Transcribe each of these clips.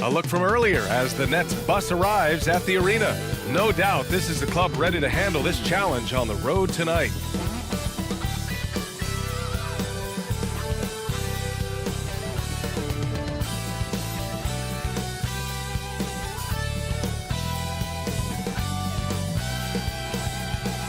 A look from earlier as the Nets bus arrives at the arena. No doubt this is the club ready to handle this challenge on the road tonight.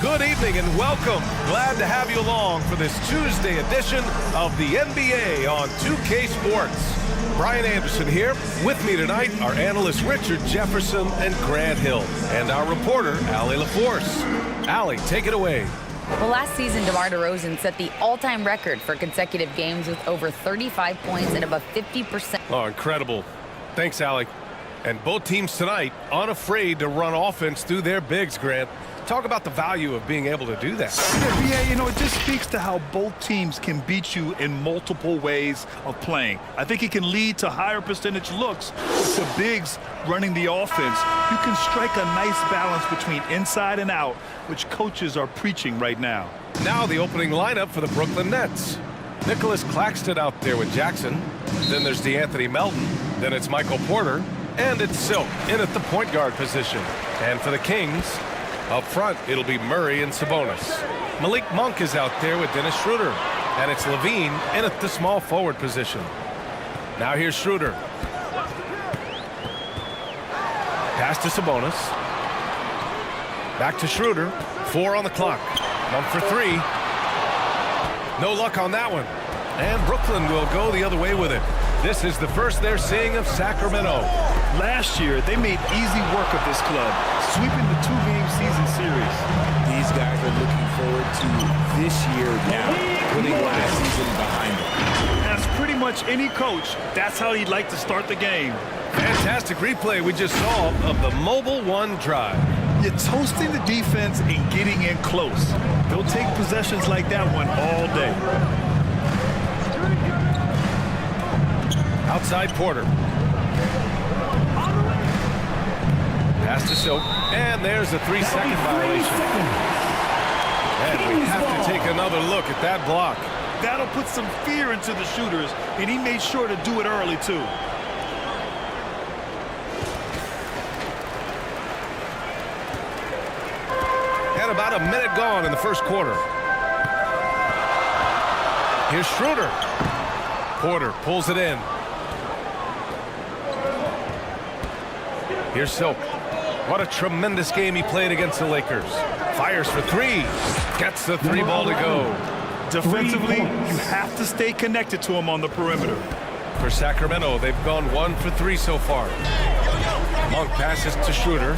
Good evening and welcome. Glad to have you along for this Tuesday edition of the NBA on 2K Sports. Brian Anderson here. With me tonight are analysts Richard Jefferson and Grant Hill, and our reporter, Allie LaForce. Allie, take it away. Well, last season, DeMar DeRozan set the all-time record for consecutive games with over 35 points and above 50%. Oh, incredible. Thanks, Allie. And both teams tonight unafraid to run offense through their bigs, Grant. Talk about the value of being able to do that. Yeah, you know, it just speaks to how both teams can beat you in multiple ways of playing. I think it can lead to higher percentage looks. With the bigs running the offense, you can strike a nice balance between inside and out, which coaches are preaching right now. Now the opening lineup for the Brooklyn Nets. Nicholas Claxton out there with Jackson. Then there's DeAnthony Melton. Then it's Michael Porter. And it's Silk in at the point guard position. And for the Kings, up front, it'll be Murray and Sabonis. Malik Monk is out there with Dennis Schroeder. And it's Levine in at the small forward position. Now here's Schroeder. Pass to Sabonis. Back to Schroeder. 4 on the clock. Monk for 3. No luck on that one. And Brooklyn will go the other way with it. This is the first they're seeing of Sacramento. Last year, they made easy work of this club, sweeping the 2-game season series. These guys are looking forward to this year now, putting last season behind them. As pretty much any coach, that's how he'd like to start the game. Fantastic replay we just saw of the Mobile One drive. You're toasting the defense and getting in close. They'll take possessions like that one all day. Outside Porter. Pass to Silk. And there's a 3-second violation. And we have to take another look at that block. That'll put some fear into the shooters, and he made sure to do it early, too. And about a minute gone in the first quarter. Here's Schroeder. Porter pulls it in. Here's Silk. What a tremendous game he played against the Lakers. Fires for 3. Gets the 3 ball to go. Defensively, you have to stay connected to him on the perimeter. For Sacramento, they've gone 1 for 3 so far. Monk passes to Schroeder.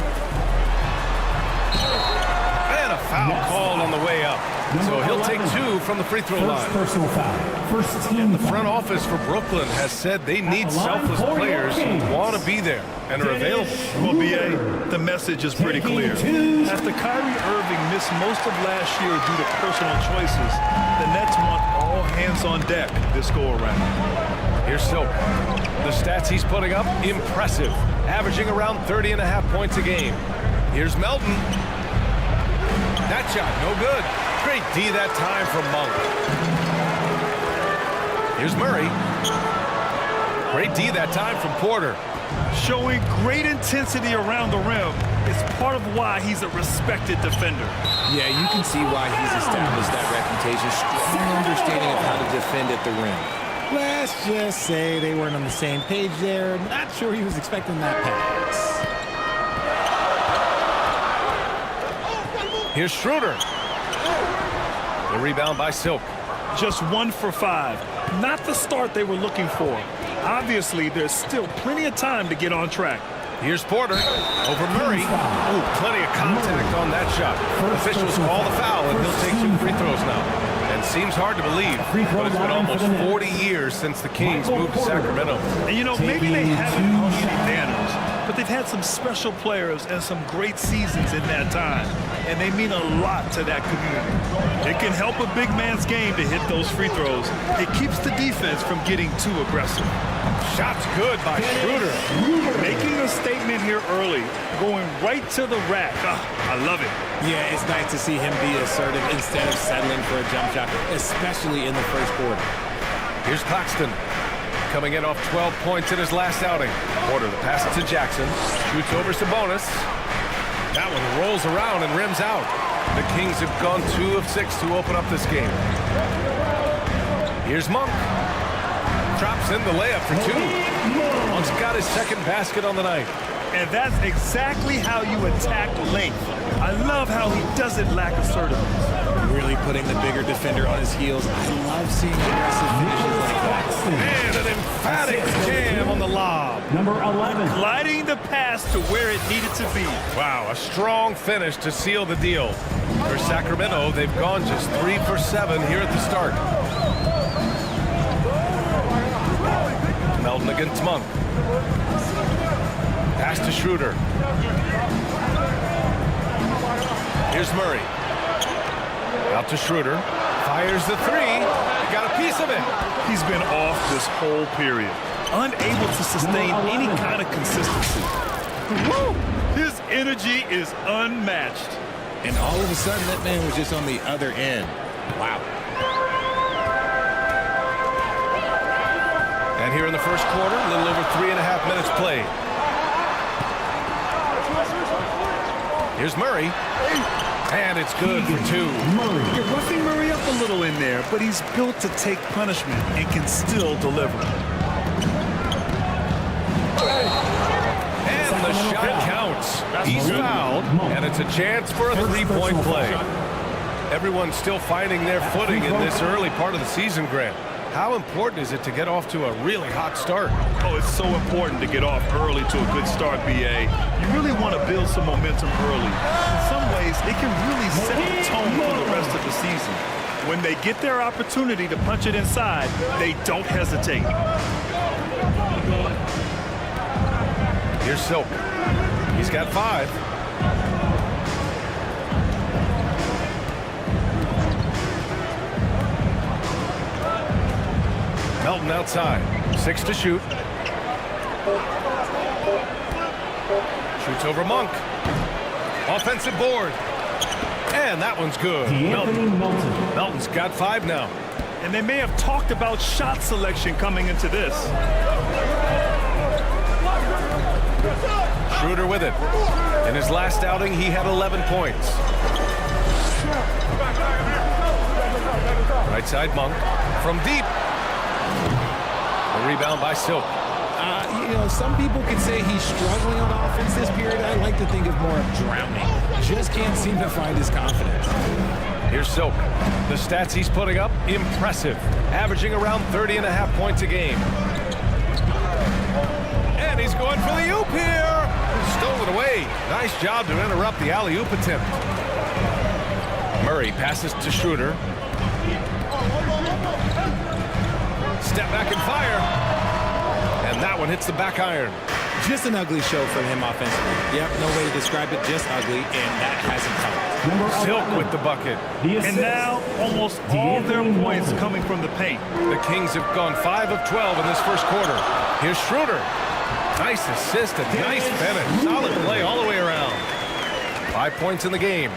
And a foul called on the way up. So he'll take 2 from the free throw line. Personal foul. First team. And the front office for Brooklyn has said they need selfless players who want to be there and are available. Well, B.A., the message is pretty clear. After Kyrie Irving missed most of last year due to personal choices, the Nets want all hands on deck this go-around. Here's Silk. The stats he's putting up, impressive. Averaging around 30.5 points a game. Here's Melton. That shot, no good. Great D that time from Monk. Here's Murray. Great D that time from Porter. Showing great intensity around the rim is part of why he's a respected defender. Yeah, you can see why he's established that reputation. Strong understanding of how to defend at the rim. Let's just say they weren't on the same page there. Not sure he was expecting that pass. Here's Schroeder. The rebound by Silk. Just 1 for 5. Not the start they were looking for. Obviously, there's still plenty of time to get on track. Here's Porter over Murray. Ooh, plenty of contact on that shot. Officials call the foul, and he'll take 2 free throws now. And seems hard to believe, but it's been almost 40 years since the Kings moved to Sacramento. And, you know, maybe they haven't hung any banners, but they've had some special players and some great seasons in that time, and they mean a lot to that community. It can help a big man's game to hit those free throws. It keeps the defense from getting too aggressive. Shot's good by Schroeder. Making a statement here early, going right to the rack. I love it. Yeah, it's nice to see him be assertive instead of settling for a jump shot, especially in the first quarter. Here's Claxton. coming in off 12 points in his last outing. Porter the pass to Jackson. Shoots over Sabonis. That one rolls around and rims out. The Kings have gone 2 of 6 to open up this game. Here's Monk. Drops in the layup for 2. Monk's got his second basket on the night. And that's exactly how you attack length. I love how he doesn't lack assertiveness. Really putting the bigger defender on his heels. I love seeing aggressive finishes like that. And an emphatic jam on the lob. Number 11. Gliding the pass to where it needed to be. Wow, a strong finish to seal the deal. For Sacramento, they've gone just 3 for 7 here at the start. Melton against Monk. Pass to Schroeder. Here's Murray. Out to Schroeder. Fires the 3. Got a piece of it. He's been off this whole period. Unable to sustain any kind of consistency. Woo! His energy is unmatched. And all of a sudden, that man was just on the other end. Wow. And here in the first quarter, a little over 3.5 minutes played. Here's Murray. And it's good for 2. You're roughing Murray up a little in there, but he's built to take punishment and can still deliver. And the shot counts. He's fouled, and it's a chance for a 3-point play. Everyone's still finding their footing in this early part of the season, Grant. How important is it to get off to a really hot start? Oh, it's so important to get off early to a good start, BA. You really want to build some momentum early. In some ways, it can really set the tone for the rest of the season. When they get their opportunity to punch it inside, they don't hesitate. Here's Silk. He's got 5. Melton outside. 6 to shoot. Shoots over Monk. Offensive board. And that one's good. Melton's got 5 now. And they may have talked about shot selection coming into this. Schroeder with it. In his last outing, he had 11 points. Right side Monk. From deep. A rebound by Silk. Some people could say he's struggling on offense this period. I like to think of more of drowning. Just can't seem to find his confidence. Here's Silk. The stats he's putting up, impressive. Averaging around 30.5 points a game. And he's going for the oop here. Stolen away. Nice job to interrupt the alley-oop attempt. Murray passes to Schroeder. Step back and fire. And that one hits the back iron. Just an ugly show from him offensively. Yep, no way to describe it, just ugly, and that hasn't come. Silk with the bucket. And now, almost all their points coming from the paint. The Kings have gone 5 of 12 in this first quarter. Here's Schroeder. Nice assist and nice finish. Solid play all the way around. 5 points in the game.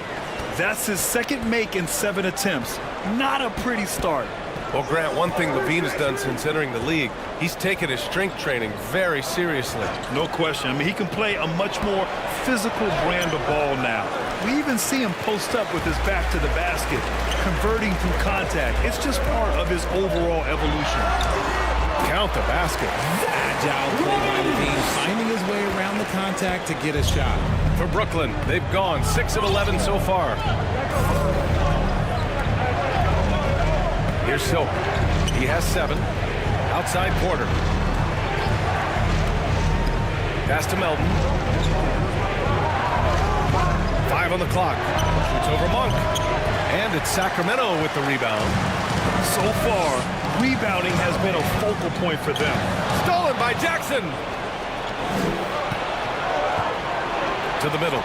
That's his second make in 7 attempts. Not a pretty start. Well, Grant, one thing Levine has done since entering the league, he's taken his strength training very seriously. No question. I mean, he can play a much more physical brand of ball now. We even see him post up with his back to the basket, converting through contact. It's just part of his overall evolution. Count the basket. Agile play by Levine, finding his way around the contact to get a shot. For Brooklyn, they've gone 6 of 11 so far. Here's Silk. He has 7. Outside Porter. Pass to Melton. 5 on the clock. Shoots over Monk. And it's Sacramento with the rebound. So far, rebounding has been a focal point for them. Stolen by Jackson. To the middle.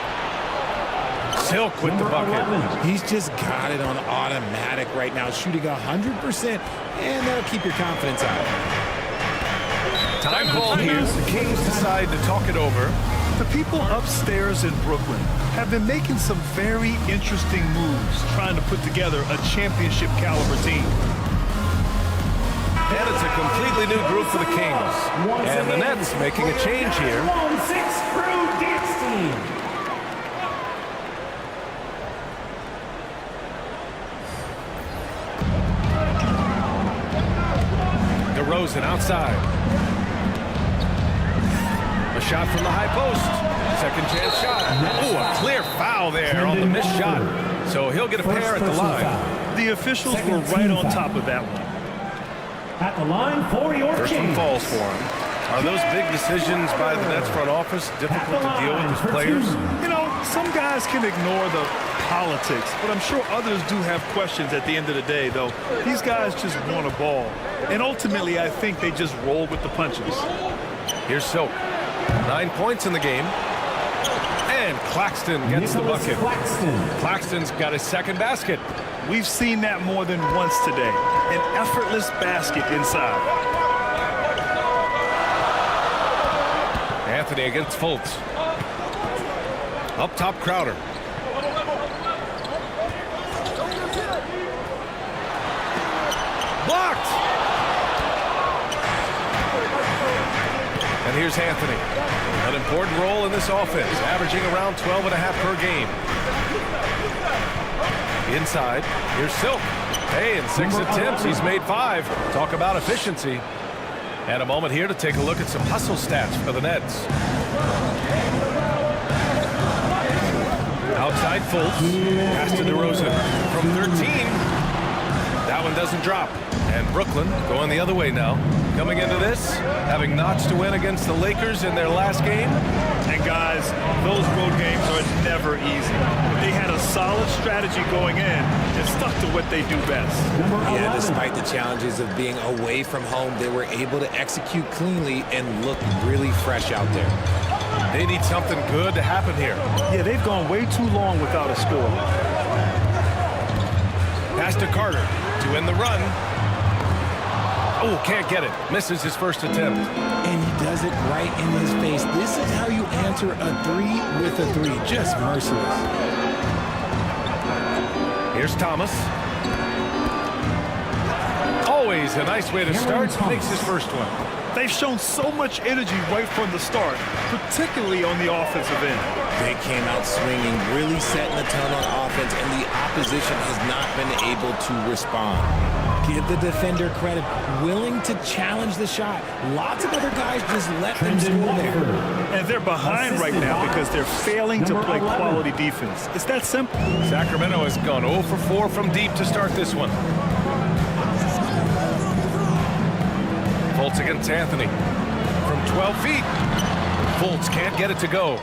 Silk with the bucket. He's just got it on automatic right now, shooting 100%, and that'll keep your confidence out. Time called here. The Kings decide to talk it over. The people upstairs in Brooklyn have been making some very interesting moves, trying to put together a championship caliber team. And it's a completely new group for the Kings. And the Nets making a change here. DeRozan outside. A shot from the high post. Second chance shot. Oh, a clear foul there on the missed shot. So he'll get a pair at the line. The officials were right on top of that one. At the line for your First one falls for him. Are those big decisions by the Nets front office difficult to deal with as players? You know, some guys can ignore the politics, but I'm sure others do have questions at the end of the day, though. These guys just want a ball. And ultimately, I think they just roll with the punches. Here's Silk. 9 points in the game. And Claxton gets the bucket. Claxton's got his second basket. We've seen that more than once today. An effortless basket inside. Anthony against Fultz. Up top, Crowder. Blocked! And here's Anthony. An important role in this offense, averaging around 12.5 per game. Inside, here's Silk. Hey, in 6 attempts, he's made 5. Talk about efficiency. And a moment here to take a look at some hustle stats for the Nets. Outside Fultz. Pass to DeRozan from 13. That one doesn't drop. And Brooklyn going the other way now. Coming into this, having notched to win against the Lakers in their last game. And guys, those road games are never easy. But they had a solid strategy going in and stuck to what they do best. Yeah, despite the challenges of being away from home, they were able to execute cleanly and look really fresh out there. They need something good to happen here. Yeah, they've gone way too long without a score. Pass to Carter to end the run. Oh, can't get it. Misses his first attempt. And he does it right in his face. This is how you answer a 3 with a 3. Just merciless. Here's Thomas. Always a nice way to start. Makes his first one. They've shown so much energy right from the start, particularly on the offensive end. They came out swinging, really setting the tone on offense, and the opposition has not been able to respond. Give the defender credit. Willing to challenge the shot. Lots of other guys just let them score there. And they're behind right now because they're failing to play quality defense. It's that simple. Sacramento has gone 0 for 4 from deep to start this one. Fultz against Anthony. From 12 feet. Fultz can't get it to go.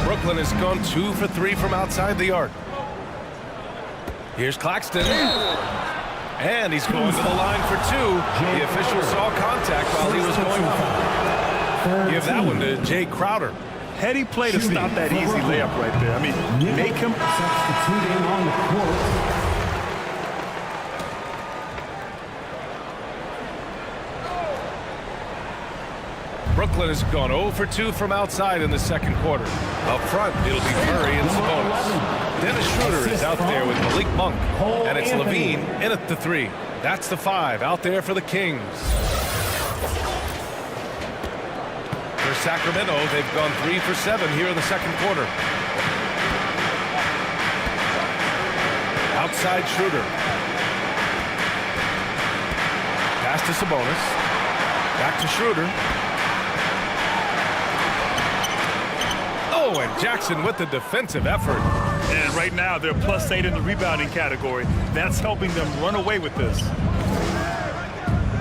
Brooklyn has gone 2 for 3 from outside the arc. Here's Claxton. And he's going to the line for 2. The official saw contact while he was going home. Give that one to Jay Crowder. Heady play to stop that easy layup right there. I mean, make him substituting on the court. Brooklyn has gone 0 for 2 from outside in the second quarter. Up front, it'll be Murray and Sabonis. Dennis Schroeder is out there with Malik Monk. And it's Levine in at the 3. That's the 5 out there for the Kings. For Sacramento, they've gone 3 for 7 here in the second quarter. Outside Schroeder. Pass to Sabonis. Back to Schroeder. Oh, and Jackson with the defensive effort. And right now, they're +8 in the rebounding category. That's helping them run away with this.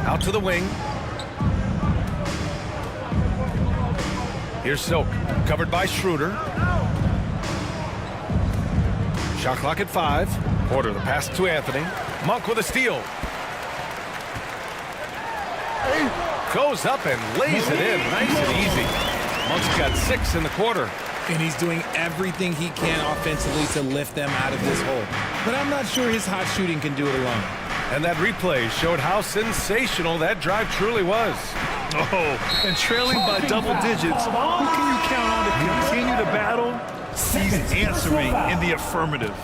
Out to the wing. Here's Silk, covered by Schroeder. Shot clock at 5. Porter, the pass to Anthony. Monk with a steal. Goes up and lays it in, nice and easy. Monk's got 6 in the quarter. And he's doing everything he can offensively to lift them out of this hole. But I'm not sure his hot shooting can do it alone. And that replay showed how sensational that drive truly was. Oh, and trailing by double digits, who can you count on to continue to battle? He's answering in the affirmative.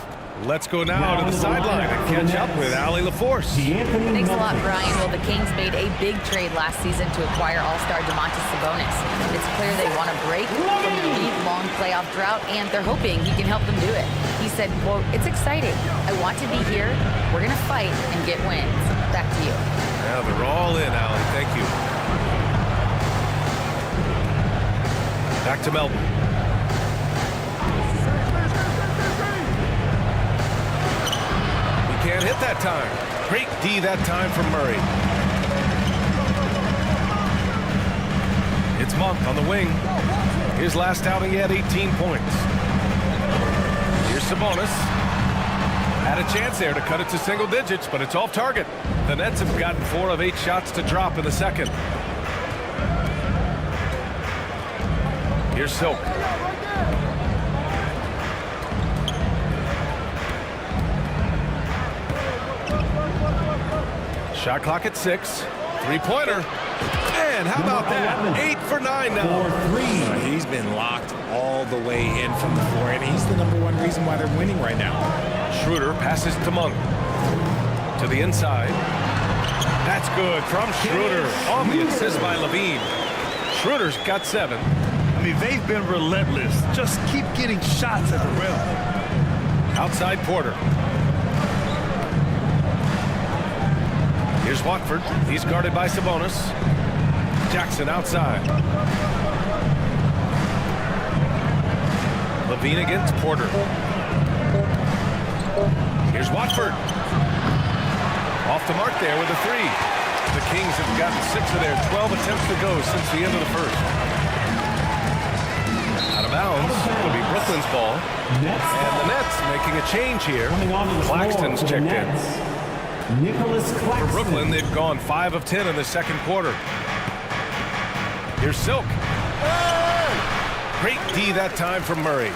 Let's go now to the sideline and catch up with Allie LaForce. Thanks a lot, Brian. Well, the Kings made a big trade last season to acquire all-star Sabonis. It's clear they want to break from the deep, long playoff drought, and they're hoping he can help them do it. He said, quote, "It's exciting. I want to be here. We're going to fight and get wins." Back to you. Yeah, they're all in, Allie. Thank you. Back to Melton. Can't hit that time. Great D that time from Murray. It's Monk on the wing. His last outing, he had 18 points. Here's Sabonis. Had a chance there to cut it to single digits, but it's off target. The Nets have gotten 4 of 8 shots to drop in the second. Here's Silk. Shot clock at 6. Three-pointer. And how about that? 8 for 9 now. He's been locked all the way in from the floor, and he's the #1 reason why they're winning right now. Schroeder passes to Monk. To the inside. That's good from Schroeder. On the assist by Levine. Schroeder's got 7. I mean, they've been relentless. Just keep getting shots at the rim. Outside Porter. Here's Watford. He's guarded by Sabonis. Jackson outside. Levine against Porter. Here's Watford. Off the mark there with a 3. The Kings have gotten 6 of their 12 attempts to go since the end of the first. Out of bounds. It'll be Brooklyn's ball. And the Nets making a change here. Claxton's checked in. For Brooklyn, they've gone 5 of 10 in the second quarter. Here's Silk. Great D that time from Murray.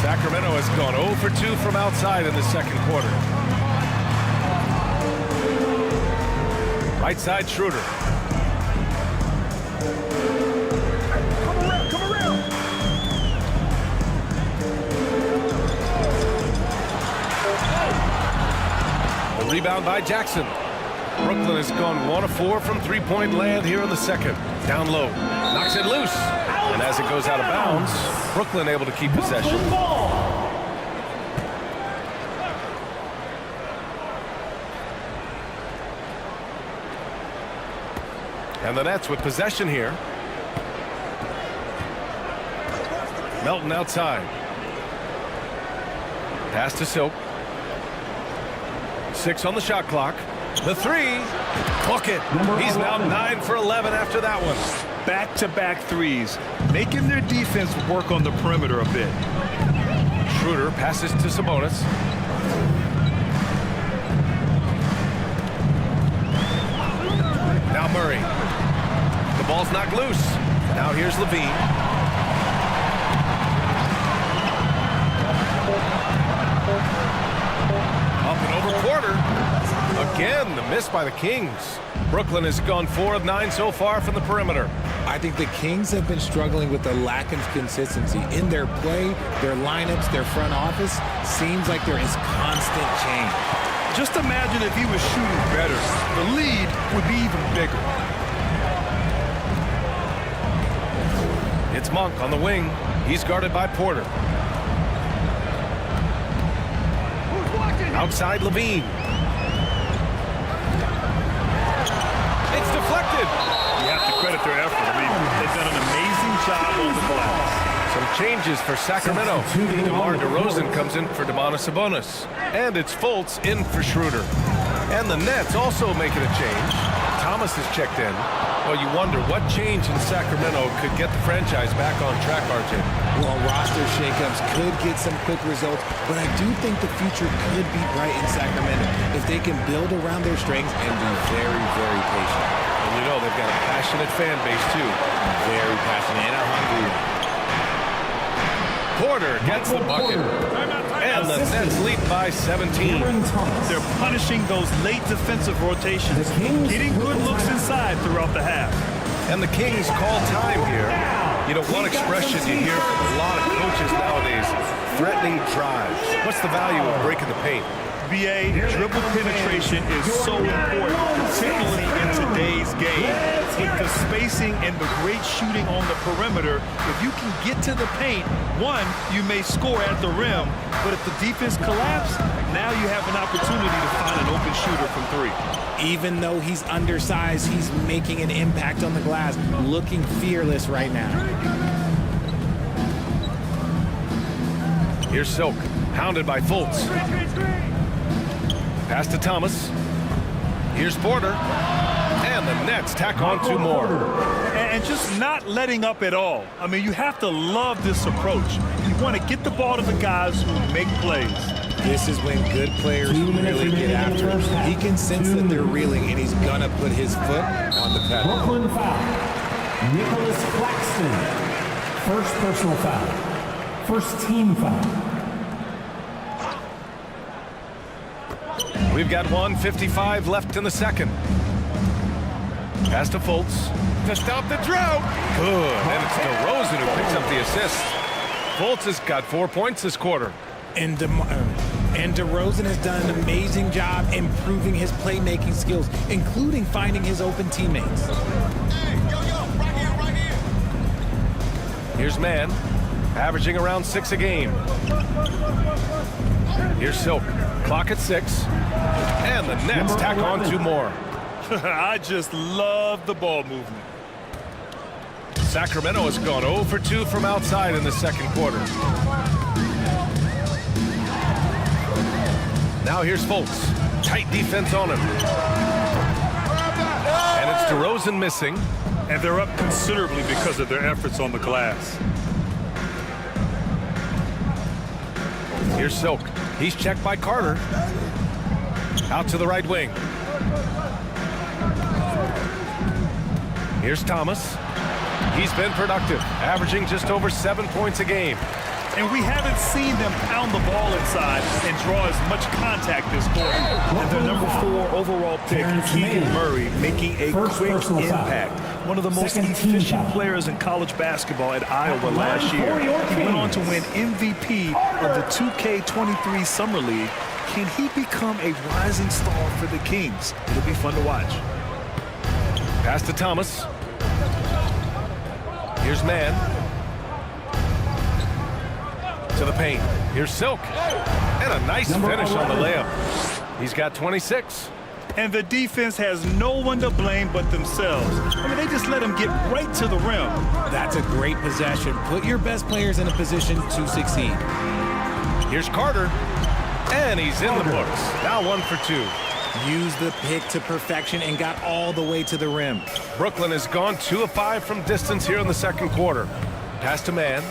Sacramento has gone 0 for 2 from outside in the second quarter. Right side Schroeder. Rebound by Jackson. Brooklyn has gone 1 of 4 from three-point land here in the second. Down low. Knocks it loose. And as it goes out of bounds, Brooklyn able to keep possession. And the Nets with possession here. Melton outside. Pass to Silk. 6 on the shot clock. The 3. Book it. He's now 9 for 11 after that one. Back-to-back threes, making their defense work on the perimeter a bit. Schroeder passes to Sabonis. Now Murray. The ball's knocked loose. Now here's Levine. Up and over Porter. Again, the miss by the Kings. Brooklyn has gone 4 of 9 so far from the perimeter. I think the Kings have been struggling with the lack of consistency in their play, their lineups, their front office. Seems like there is constant change. Just imagine if he was shooting better. The lead would be even bigger. It's Monk on the wing. He's guarded by Porter. Outside Levine. It's deflected. You have to credit their effort. I mean, they've done an amazing job on the glass. Some changes for Sacramento. DeMar DeRozan comes in for Sabonis. And it's Fultz in for Schroeder. And the Nets also making a change. Thomas is checked in. Well, you wonder what change in Sacramento could get the franchise back on track, RJ. Well, roster shakeups could get some quick results, but I do think the future could be bright in Sacramento if they can build around their strengths and be very, very patient. And you know they've got a passionate fan base, too. Very passionate and a hungry one. Porter gets the bucket. And the Nets lead by 17. They're punishing those late defensive rotations, getting good looks inside throughout the half. And the Kings call time here. You know, one expression you hear from a lot of coaches nowadays, threatening drives. What's the value of breaking the paint? BA, dribble penetration is so important, particularly in today's game. With the spacing and the great shooting on the perimeter, if you can get to the paint, one, you may score at the rim, but if the defense collapses, now you have an opportunity to find an open shooter from three. Even though he's undersized, he's making an impact on the glass, looking fearless right now. Here's Silk, hounded by Fultz. Pass to Thomas. Here's Porter. And the Nets tack on 2 more. And just not letting up at all. I mean, you have to love this approach. You want to get the ball to the guys who make plays. This is when good players really get after it. He can sense that they're reeling, and he's going to put his foot on the pedal. Brooklyn foul. Nicholas Claxton. First personal foul. First team foul. We've got 1:55 left in the second. Pass to Fultz to stop the drought. Good. And it's DeRozan who picks up the assist. Fultz has got 4 points this quarter. And DeRozan has done an amazing job improving his playmaking skills, including finding his open teammates. Here's Mann, averaging around 6 a game. Here's Silk, clock at 6. And the Nets tack on 2 more. I just love the ball movement. Sacramento has gone 0 for 2 from outside in the second quarter. Now here's Fultz. Tight defense on him. And it's DeRozan missing. And they're up considerably because of their efforts on the glass. Here's Silk. He's checked by Carter. Out to the right wing. Here's Thomas. He's been productive, averaging just over 7 points a game. And we haven't seen them pound the ball inside and draw as much contact this quarter. And their number 4 overall pick, Keegan Murray, making a quick impact. One of the most efficient players in college basketball at Iowa last year. He went on to win MVP of the 2K23 Summer League. Can he become a rising star for the Kings? It'll be fun to watch. Pass to Thomas. Here's Mann. To the paint. Here's Silk. And a nice finish on the layup. He's got 26. And the defense has no one to blame but themselves. I mean, they just let him get right to the rim. That's a great possession. Put your best players in a position to succeed. Here's Carter. And he's in the books. Now 1 for 2. Use the pick to perfection and got all the way to the rim. Brooklyn has gone 2 of 5 from distance here in the second quarter. Pass to Mann.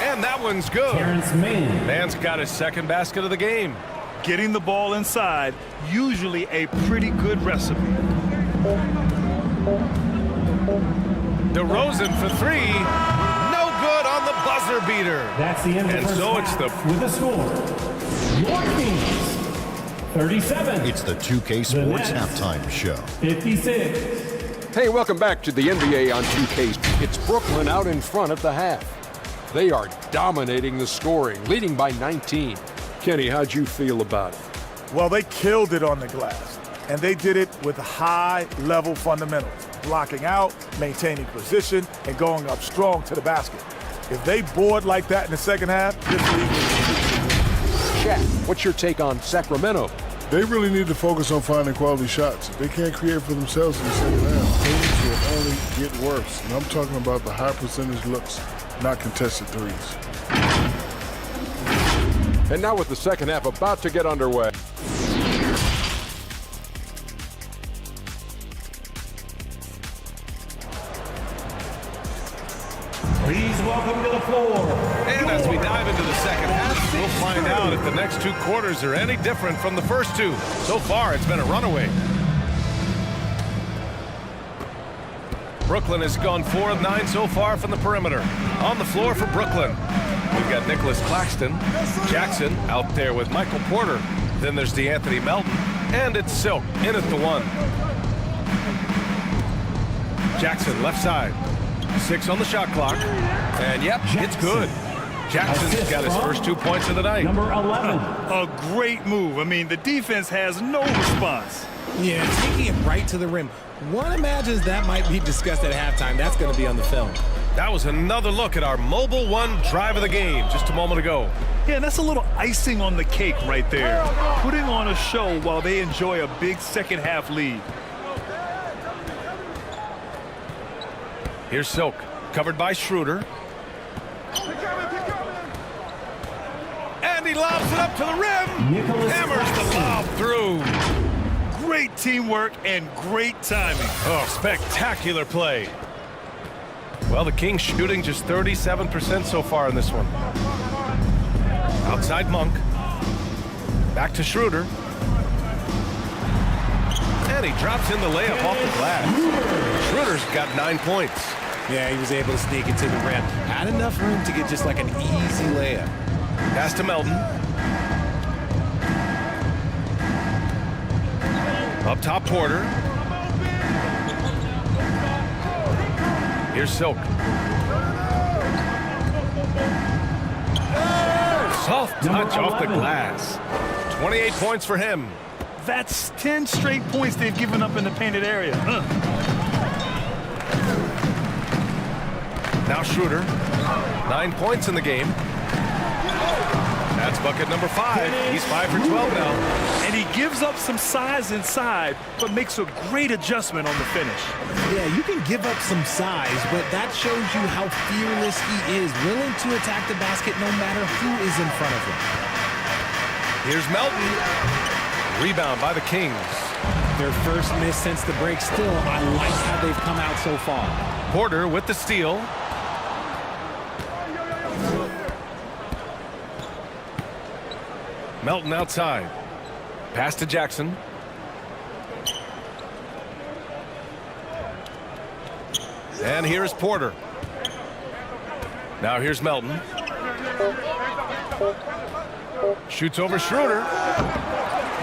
And that one's good. Mann's got his second basket of the game. Getting the ball inside, usually a pretty good recipe. DeRozan for 3. No good on the buzzer beater. That's the end of the And first so it's half. the With the score, your Kings 37. It's the 2K Sports Halftime Show. 56. Hey, welcome back to the NBA on 2K. It's Brooklyn out in front at the half. They are dominating the scoring, leading by 19. Kenny, how'd you feel about it? Well, they killed it on the glass, and they did it with high-level fundamentals, blocking out, maintaining position, and going up strong to the basket. If they board like that in the second half, this league will... Shaq, what's your take on Sacramento? They really need to focus on finding quality shots. If they can't create for themselves in the second half, things will only get worse. And I'm talking about the high percentage looks, not contested threes. And now with the second half about to get underway. Please welcome to the floor. And as we dive into the second half, we'll find out if the next 2 quarters are any different from the first 2. So far, it's been a runaway. Brooklyn has gone 4 of 9 so far from the perimeter. On the floor for Brooklyn, we've got Nicholas Claxton, Jackson out there with Michael Porter. Then there's DeAnthony Melton, and it's Silk in at the 1. Jackson, left side. 6 on the shot clock. And yep, it's good. Jackson's got his first 2 points of the night. Number 11. A great move. I mean, the defense has no response. Yeah, taking it right to the rim. One imagines that might be discussed at halftime. That's going to be on the film. That was another look at our Mobile One drive of the game just a moment ago. Yeah, that's a little icing on the cake right there. Putting on a show while they enjoy a big second half lead. Here's Silk, covered by Schroeder. And he lobs it up to the rim. Hammers the lob through. Great teamwork and great timing. Oh, spectacular play. Well, the Kings shooting just 37% so far in this one. Outside Monk. Back to Schroeder. And he drops in the layup off the glass. Schroeder's got 9 points. Yeah, he was able to sneak it to the rim. Had enough room to get just like an easy layup. Pass to Melton. Up top, Porter. Here's Silk. Soft touch off the glass. 28 points for him. That's 10 straight points they've given up in the painted area. Now Schroeder. 9 points in the game. That's bucket number 5. He's 5 for 12 now. And he gives up some size inside, but makes a great adjustment on the finish. Yeah, you can give up some size, but that shows you how fearless he is, willing to attack the basket no matter who is in front of him. Here's Melton. Rebound by the Kings. Their first miss since the break. Still, I like how they've come out so far. Porter with the steal. Melton outside. Pass to Jackson. And here's Porter. Now here's Melton. Shoots over Schroeder.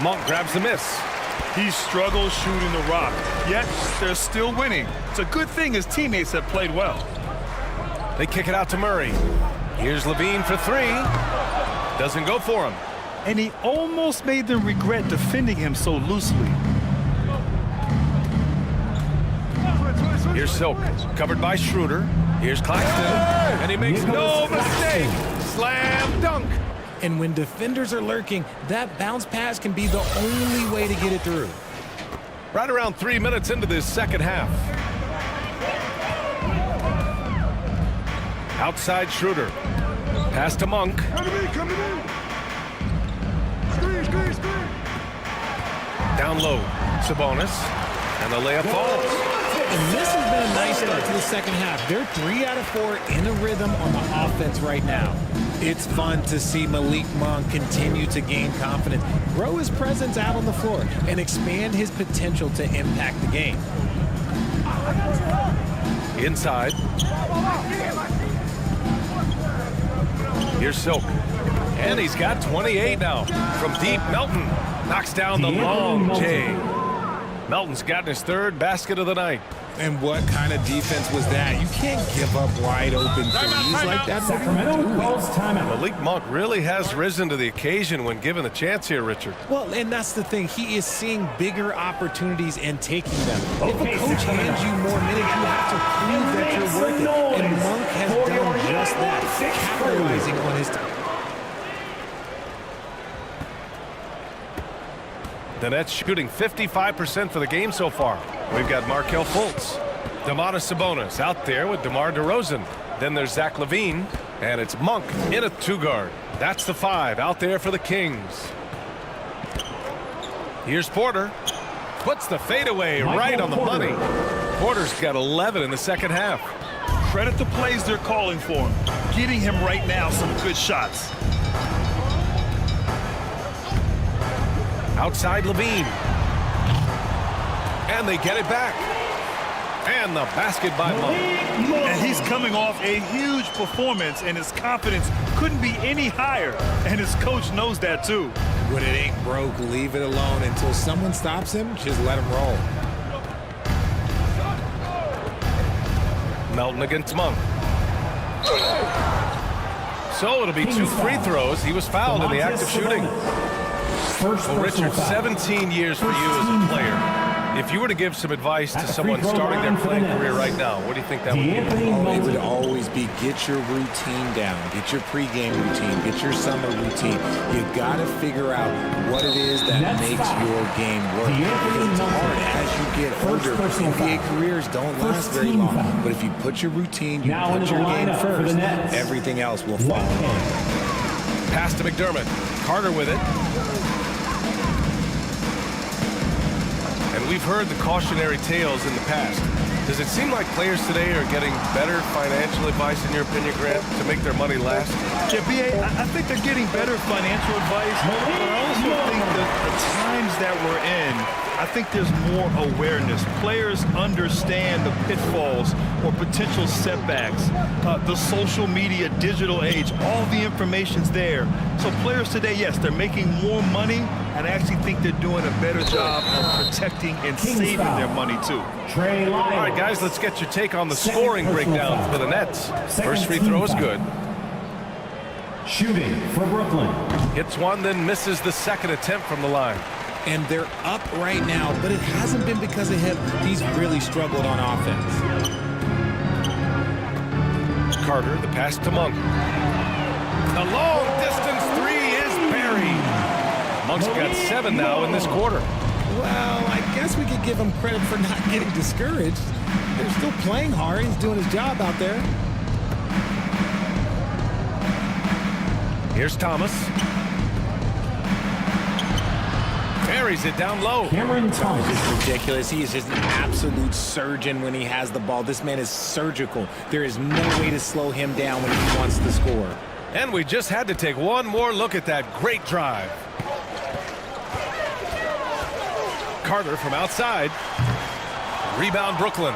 Monk grabs the miss. He struggles shooting the rock, yet they're still winning. It's a good thing his teammates have played well. They kick it out to Murray. Here's Levine for 3. Doesn't go for him. And he almost made them regret defending him so loosely. Here's Silk, covered by Schroeder. Here's Claxton, and he makes no mistake. Slam dunk. And when defenders are lurking, that bounce pass can be the only way to get it through. Right around 3 minutes into this second half. Outside Schroeder. Pass to Monk. Down low, Sabonis, and the layup falls. And this has been a nice start to the second half. They're 3 out of 4 in a rhythm on the offense right now. It's fun to see Malik Monk continue to gain confidence, grow his presence out on the floor, and expand his potential to impact the game. Inside. Here's Silk. And he's got 28 now. From deep, Melton knocks down the long J. Melton's gotten his 3rd basket of the night. And what kind of defense was that? You can't give up wide open threes like that. Sacramento calls timeout. Malik Monk really has risen to the occasion when given a chance here, Richard. Well, and that's the thing. He is seeing bigger opportunities and taking them. If a coach hands you more minutes, you have to prove that you're worth it. And Monk has done just that, capitalizing on his time. The Nets shooting 55% for the game so far. We've got Markelle Fultz. Domantas Sabonis out there with DeMar DeRozan. Then there's Zach LaVine. And it's Monk in a 2-guard. That's the 5 out there for the Kings. Here's Porter. Puts the fadeaway right on the money. Porter's got 11 in the second half. Credit the plays they're calling for him. Getting him right now some good shots. Outside Levine. And they get it back. And the basket by Monk. And he's coming off a huge performance, and his confidence couldn't be any higher. And his coach knows that, too. When it ain't broke, leave it alone until someone stops him. Just let him roll. Melton against Monk. So it'll be 2 free throws. He was fouled in the act of shooting. Well, Richard, 17 years for you as a player. If you were to give some advice to someone starting their playing career right now, what do you think that would be? It would always be get your routine down, get your pregame routine, get your summer routine. You got to figure out what it is that makes your game work. Because it's hard as you get older. NBA careers don't last very long. But if you put your routine, you put your game first, everything else will fall in line. Pass to McDermott. Carter with it. And we've heard the cautionary tales in the past. Does it seem like players today are getting better financial advice, in your opinion, Grant, to make their money last? Yeah, B.A., I think they're getting better financial advice, but I also think that the times that we're in, I think there's more awareness. Players understand the pitfalls or potential setbacks, the social media, digital age, all the information's there. So players today, yes, they're making more money, and I actually think they're doing a better job of protecting and saving their money, too. All right, guys, let's get your take on the scoring breakdown for the Nets. First free throw is good. Shooting for Brooklyn. Hits one, then misses the second attempt from the line. And they're up right now, but it hasn't been because of him. He's really struggled on offense. Carter, the pass to Monk. The long distance three is buried. Monk's got 7 now in this quarter. Well, I guess we could give him credit for not getting discouraged. They're still playing hard. He's doing his job out there. Here's Thomas. Buries it down low. Cameron Thomas. It's ridiculous. He is just an absolute surgeon when he has the ball. This man is surgical. There is no way to slow him down when he wants to score. And we just had to take one more look at that great drive. Carter from outside. Rebound Brooklyn.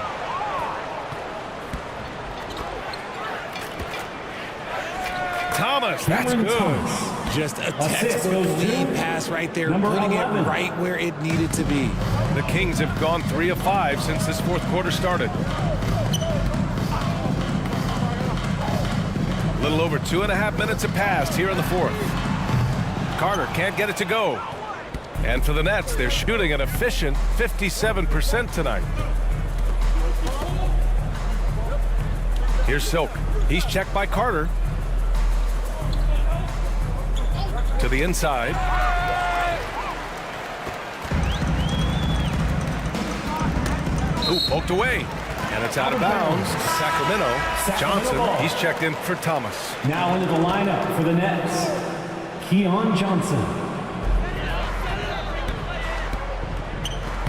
Thomas, that's good. Just a textbook lead pass right there, putting it right where it needed to be. The Kings have gone 3 of 5 since this fourth quarter started. A little over 2.5 minutes have passed here in the fourth. Carter can't get it to go. And for the Nets, they're shooting an efficient 57% tonight. Here's Silk. He's checked by Carter. To the inside. Ooh, poked away. And it's out of bounds to Sacramento. Johnson, he's checked in for Thomas. Now into the lineup for the Nets, Keon Johnson.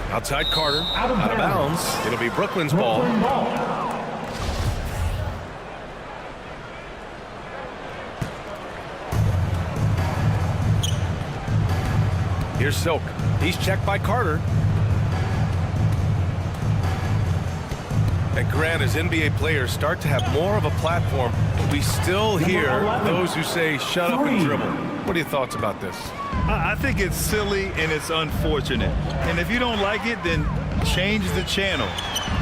Outside Carter, out of bounds. It'll be Brooklyn's ball. Here's Silk. He's checked by Carter. And Grant, as NBA players start to have more of a platform, we still hear those who say, shut up and dribble. What are your thoughts about this? I think it's silly and it's unfortunate. And if you don't like it, then change the channel.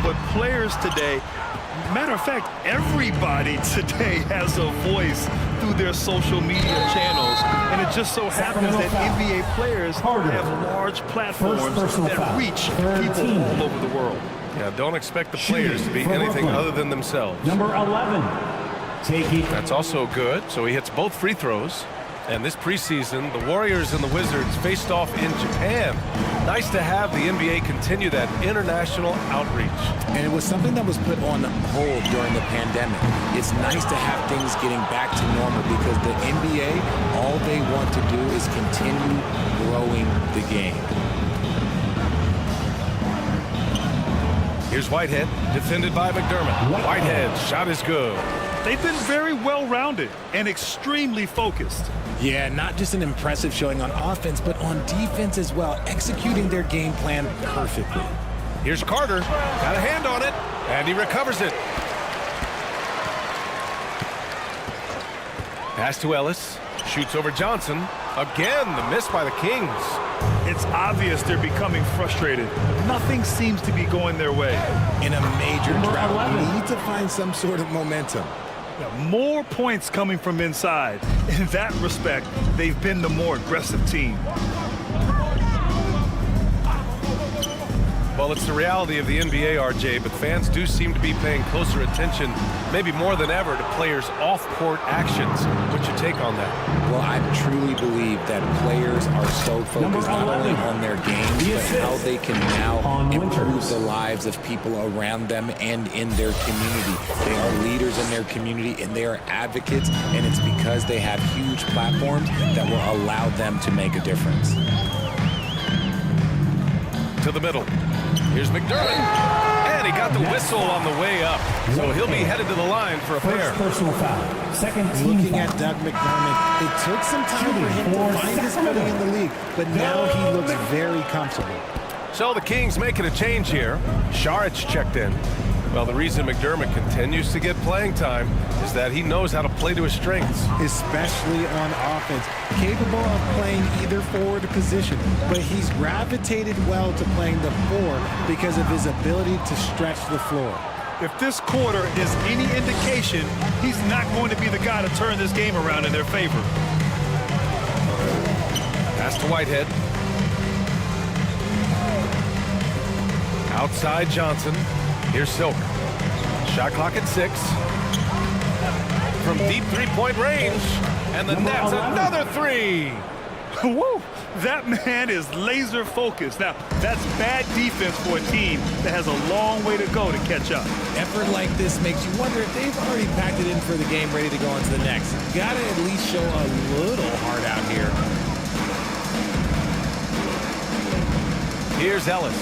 But players today, matter of fact, everybody today has a voice through their social media channels. And it just so happens that NBA players have large platforms that reach people all over the world. Yeah, don't expect the players to be anything other than themselves. Number 11. That's also good. So he hits both free throws. And this preseason, the Warriors and the Wizards faced off in Japan. Nice to have the NBA continue that international outreach. And it was something that was put on hold during the pandemic. It's nice to have things getting back to normal because the NBA, all they want to do is continue growing the game. Here's Whitehead, defended by McDermott. Whitehead's shot is good. They've been very well-rounded and extremely focused. Yeah, not just an impressive showing on offense, but on defense as well, executing their game plan perfectly. Here's Carter, got a hand on it, and he recovers it. Pass to Ellis, shoots over Johnson. Again, the miss by the Kings. It's obvious they're becoming frustrated. Nothing seems to be going their way. In a major drought, you need to find some sort of momentum. More points coming from inside. In that respect, they've been the more aggressive team. Well, it's the reality of the NBA, RJ, but fans do seem to be paying closer attention, maybe more than ever, to players' off-court actions. What's your take on that? Well, I truly believe that players are so focused not only on their games, but how they can now improve the lives of people around them and in their community. They are leaders in their community, and they are advocates, and it's because they have huge platforms that will allow them to make a difference. To the middle. Here's McDermott, and he got the whistle on the way up. So he'll be headed to the line for a pair. Personal foul. Second team Looking foul. at Doug McDermott, it took some time for him to find his footing in the league, but now he looks very comfortable. So the Kings making a change here. Saric checked in. Well, the reason McDermott continues to get playing time is that he knows how to play to his strengths. Especially on offense. Capable of playing either forward position, but he's gravitated well to playing the four because of his ability to stretch the floor. If this quarter is any indication, he's not going to be the guy to turn this game around in their favor. Pass to Whitehead. Outside Johnson. Here's Silk. Shot clock at 6. From deep three-point range. And the net's another 3. Woo! That man is laser focused. Now, that's bad defense for a team that has a long way to go to catch up. Effort like this makes you wonder if they've already packed it in for the game, ready to go on to the next. Gotta at least show a little heart out here. Here's Ellis.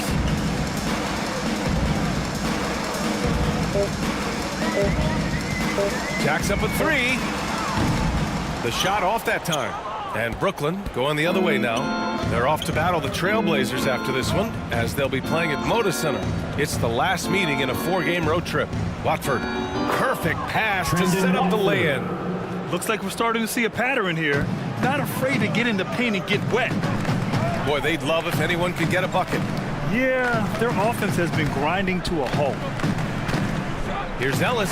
Jacks up a 3. The shot off that time. And Brooklyn going the other way now. They're off to battle the Trailblazers after this one, as they'll be playing at Moda Center. It's the last meeting in a 4-game road trip. Watford, perfect pass to set up the lay-in. Looks like we're starting to see a pattern here. Not afraid to get in the paint and get wet. Boy, they'd love if anyone could get a bucket. Yeah, their offense has been grinding to a halt. Here's Ellis.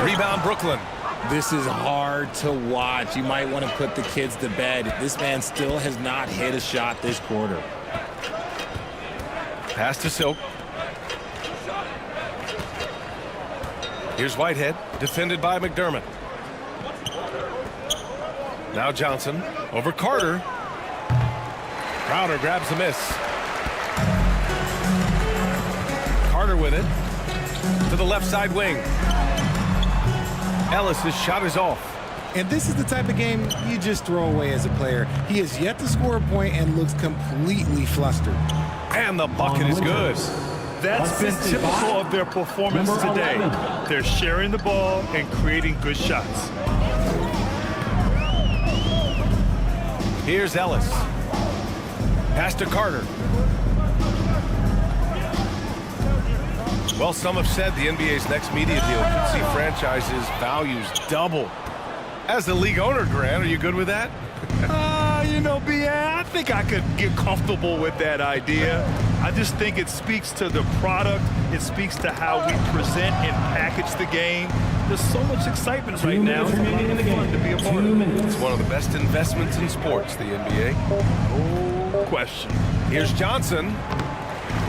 Rebound, Brooklyn. This is hard to watch. You might want to put the kids to bed. This man still has not hit a shot this quarter. Pass to Silk. Here's Whitehead, defended by McDermott. Now Johnson over Carter. Crowder grabs the miss. Carter with it to the left side wing. Ellis' shot is off. And this is the type of game you just throw away as a player. He has yet to score a point and looks completely flustered. And the bucket is good. That's been typical of their performance today. They're sharing the ball and creating good shots. Here's Ellis. Pass to Carter. Well, some have said the NBA's next media deal could see franchises' values double. As the league owner, Grant, are you good with that? You know, B.A., I think I could get comfortable with that idea. I just think it speaks to the product. It speaks to how we present and package the game. There's so much excitement right now. It's a lot of fun to be a part of. It's one of the best investments in sports, the NBA. No question. Here's Johnson.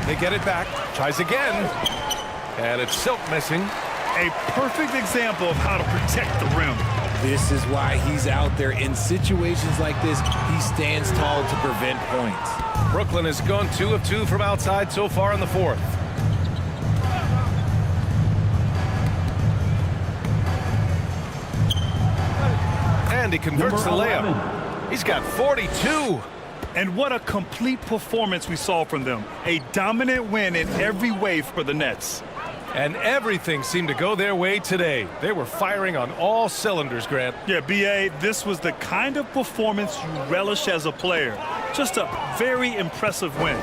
They get it back. Tries again. And it's Silk missing. A perfect example of how to protect the rim. This is why he's out there. In situations like this, he stands tall to prevent points. Brooklyn has gone 2 of 2 from outside so far in the 4th. And he converts the layup. He's got 42. And what a complete performance we saw from them. A dominant win in every way for the Nets. And everything seemed to go their way today. They were firing on all cylinders, Grant. Yeah, B.A., this was the kind of performance you relish as a player. Just a very impressive win.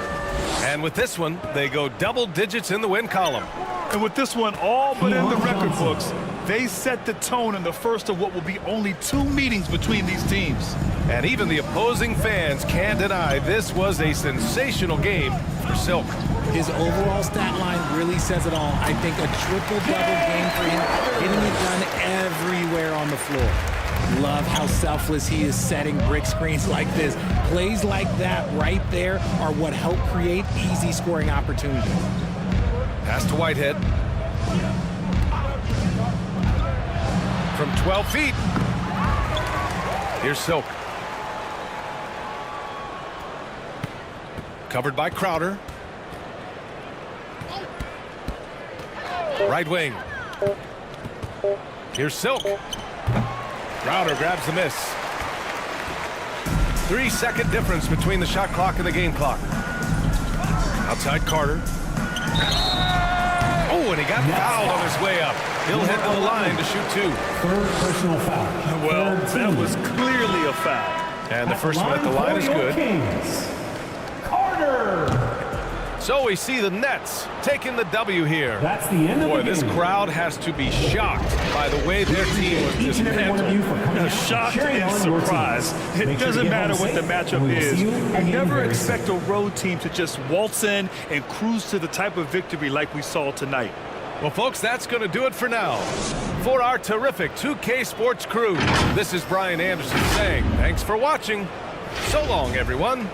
And with this one, they go double digits in the win column. And with this one all but in the record books, They set the tone in the first of what will be only 2 meetings between these teams. And even the opposing fans can't deny this was a sensational game for Silk. His overall stat line really says it all. I think a triple-double game for him, getting it done everywhere on the floor. Love how selfless he is setting brick screens like this. Plays like that right there are what help create easy scoring opportunities. Pass to Whitehead. From 12 feet. Here's Silk. Covered by Crowder. Right wing. Here's Silk. Crowder grabs the miss. 3-second difference between the shot clock and the game clock. Outside Carter. Oh, and he got fouled on his way up. He'll head to the line to shoot 2. Third personal foul. Well, that was clearly a foul. And the first one at the line is good. Kings. Carter. So we see the Nets taking the W here. That's the end of Boy, the game. this crowd has to be shocked by the way their team was Each and every one of you dismantled. for coming out. Shocked Sharing and all your surprised. teams. It Make sure doesn't to get matter home what the safe, matchup and we will is. see you You again never very expect soon. a road team to just waltz in and cruise to the type of victory like we saw tonight. Well, folks, that's going to do it for now. For our terrific 2K Sports crew, this is Brian Anderson saying thanks for watching. So long, everyone.